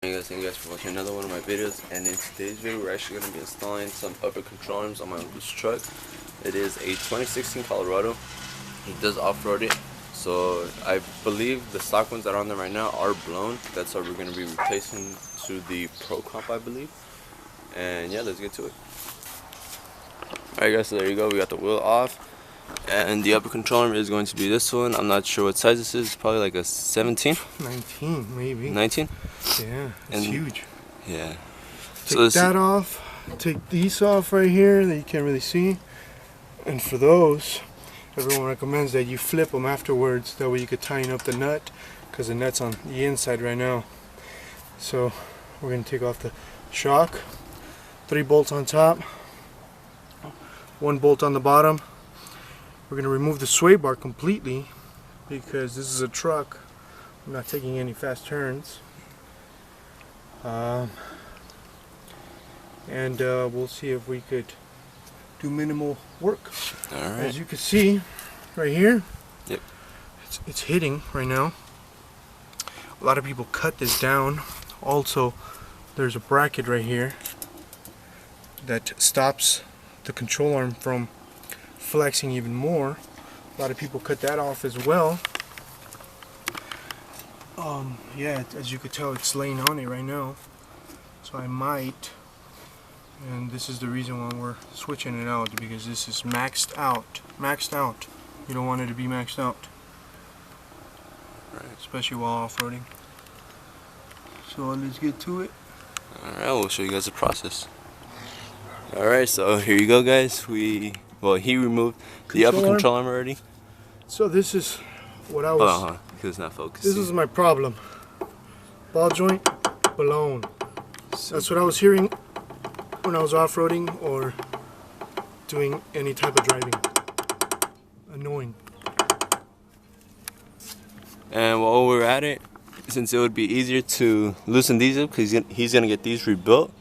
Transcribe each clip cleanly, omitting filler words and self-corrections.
Hey guys, thank you guys for watching another one of my videos, and in today's video we're actually going to be installing some upper control arms on my uncle's truck. It is a 2016 Colorado. He does off-road it, so I believe the stock ones that are on there right now are blown. That's why we're going to be replacing to the Pro Comp, I believe. And yeah, let's get to it. Alright guys, so there you go, we got the wheel off. And the upper control arm is going to be this one. I'm not sure what size this is. Probably like a 17? 19 maybe. 19? Yeah, it's huge. Yeah. Take that off. Take these off right here that you can't really see. And for those, everyone recommends that you flip them afterwards. That way you could tighten up the nut, because the nut's on the inside right now. So we're going to take off the shock. 3 bolts on top. 1 bolt on the bottom. We're going to remove the sway bar completely, because this is a truck. I'm not taking any fast turns. And we'll see if we could do minimal work. Alright. As you can see right here, yep, it's hitting right now. A lot of people cut this down. Also, there's a bracket right here that stops the control arm from flexing even more. A lot of people cut that off as well. Yeah, as you could tell, it's laying on it right now. So I might, and this is the reason why we're switching it out, because this is maxed out. Maxed out. You don't want it to be maxed out, right, especially while off-roading. So let's get to it. Alright, we'll show you guys the process. Alright, so here you go guys. He removed the upper control arm already. So this is what I was... because it's not focused. This is my problem. Ball joint blown. That's what I was hearing when I was off-roading or doing any type of driving. Annoying. And while we're at it, since it would be easier to loosen these up, because he's going to get these rebuilt,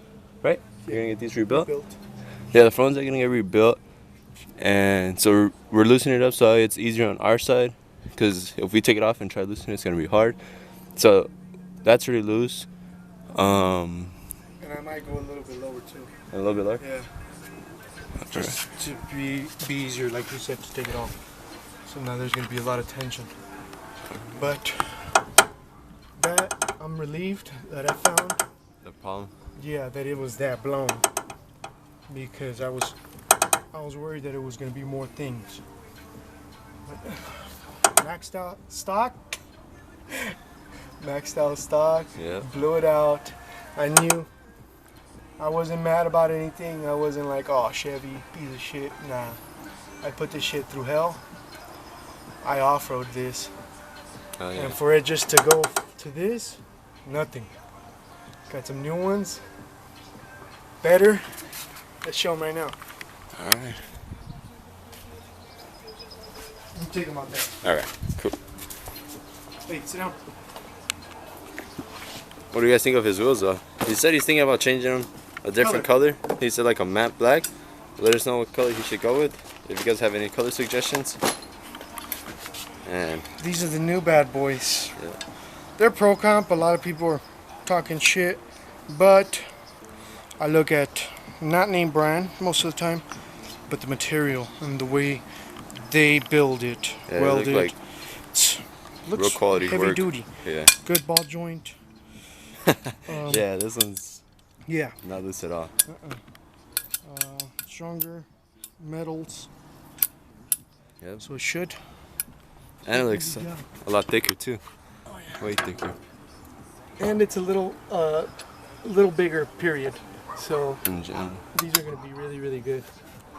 right? You're going to get these rebuilt? Yeah, the front ones are going to get rebuilt. And so we're loosening it up so it's easier on our side, because if we take it off and try to loosen it, it's going to be hard. So that's really loose. And I might go a little bit lower too. A little bit lower? Yeah. Just to be easier, like you said, to take it off. So now there's going to be a lot of tension. But that, I'm relieved that I found The problem? Yeah, that it was that blown, because I was worried that it was going to be more things. But maxed out stock. Maxed out stock. Yeah. Blew it out. I knew. I wasn't mad about anything. I wasn't like, oh, Chevy, piece of shit. Nah. I put this shit through hell. I off-road this. Oh, yeah. And for it just to go to this, nothing. Got some new ones. Better. Let's show them right now. Alright. You take them out there. Alright, cool. Wait, sit down. What do you guys think of his wheels though? He said he's thinking about changing them a different color. He said like a matte black. Let us know what color he should go with, if you guys have any color suggestions. And these are the new bad boys. Yeah. They're Pro Comp. A lot of people are talking shit, but I look at not name brand most of the time, but the material and the way they build it, yeah, welded. Like looks real quality heavy work. duty. Yeah. Good ball joint. Yeah, this one's not loose at all. Stronger metals. Yep. So it should. And it looks a lot thicker too. Oh, yeah. Way thicker. And it's a little bigger, period. So these are going to be really, really good.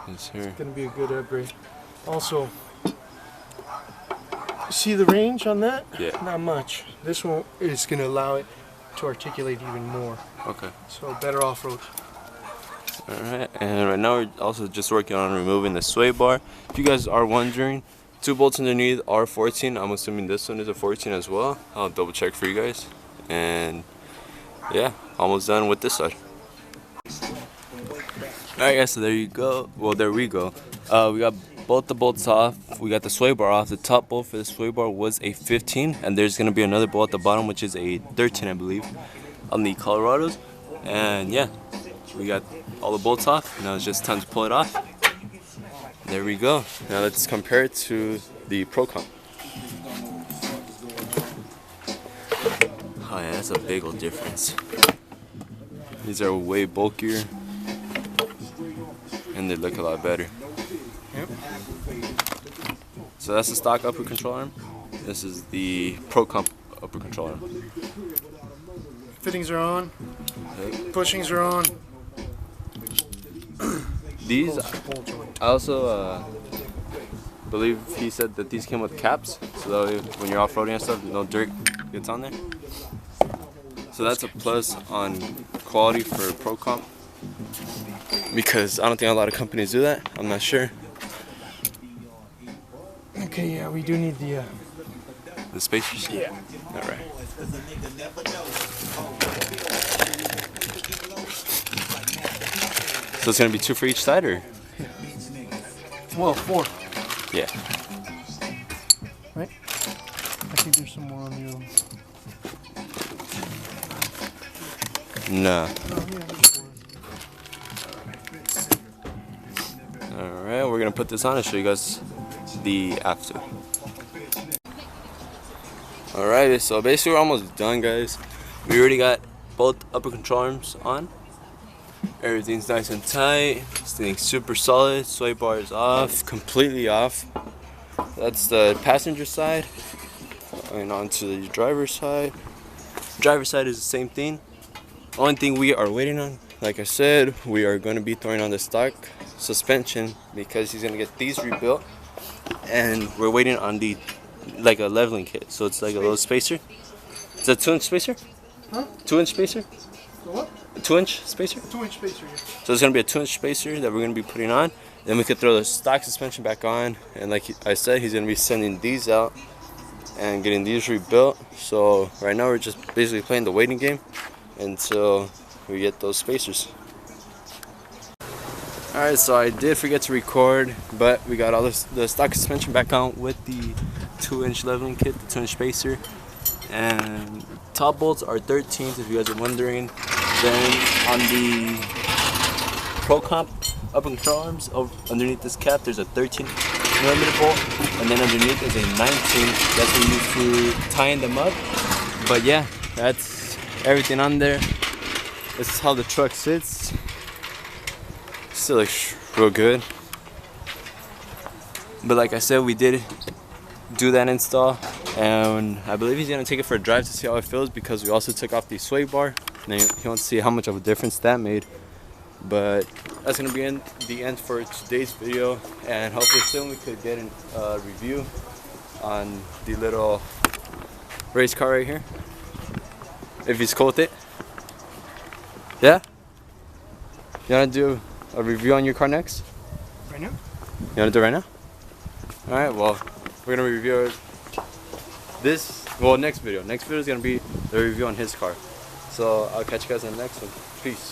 Yes, sir. It's going to be a good upgrade. Also, see the range on that? Yeah. Not much. This one is going to allow it to articulate even more. Okay. So better off-road. Alright, and right now we're also just working on removing the sway bar. If you guys are wondering, 2 bolts underneath are 14. I'm assuming this one is a 14 as well. I'll double check for you guys. And yeah, almost done with this side. Alright guys, so there you go. Well, there we go. We got both the bolts off. We got the sway bar off. The top bolt for the sway bar was a 15, and there's going to be another bolt at the bottom, which is a 13, I believe. on the Colorados. And yeah, we got all the bolts off. Now it's just time to pull it off. There we go. Now let's compare it to the Pro Comp. Oh yeah, that's a big old difference. These are way bulkier and they look a lot better. Yep. So that's the stock upper control arm. This is the Pro Comp upper control arm. Fittings are on. Bushings are on. These, I also believe he said that these came with caps, so that when you're off-roading and stuff, no dirt gets on there. So that's a plus on quality for Pro Comp, because I don't think a lot of companies do that. I'm not sure. Okay, yeah, we do need the spacers? Yeah. Alright. So it's gonna be 2 for each side, or? Well, 4. Yeah. Right? I think there's some more on the other. No. Oh, yeah, there's 4. Alright, we're gonna put this on and show you guys the after. Alright, so basically we're almost done, guys. We already got both upper control arms on. Everything's nice and tight. This thing's super solid. Sway bar is off, completely off. That's the passenger side. And onto the driver's side. Driver's side is the same thing. Only thing we are waiting on, like I said, we are going to be throwing on the stock suspension because he's going to get these rebuilt. And we're waiting on the, like a leveling kit. So it's like a little spacer. It's a 2-inch spacer? Huh? 2-inch spacer? The what? A 2-inch spacer? 2-inch spacer, yeah. So it's going to be a 2-inch spacer that we're going to be putting on. Then we could throw the stock suspension back on. And like I said, he's going to be sending these out and getting these rebuilt. So right now we're just basically playing the waiting game until we get those spacers. Alright, so I did forget to record, but we got all the stock suspension back on with the 2-inch leveling kit, the 2-inch spacer. And top bolts are 13s if you guys are wondering. Then on the Pro Comp upper control arms, underneath this cap, there's a 13mm bolt, and then underneath is a 19. That's what we use to tying them up. But yeah, that's everything on there. This is how the truck sits. Still looks real good. But like I said, we did do that install, and I believe he's gonna take it for a drive to see how it feels, because we also took off the sway bar. And he wants to see how much of a difference that made. But that's gonna be the end for today's video, and hopefully soon we could get a review on the little race car right here, if he's cool with it. Yeah? You wanna do a review on your car next? Right now? You wanna do it right now? Alright, well, we're gonna review this, well, next video. Next video is gonna be the review on his car. So I'll catch you guys in the next one. Peace.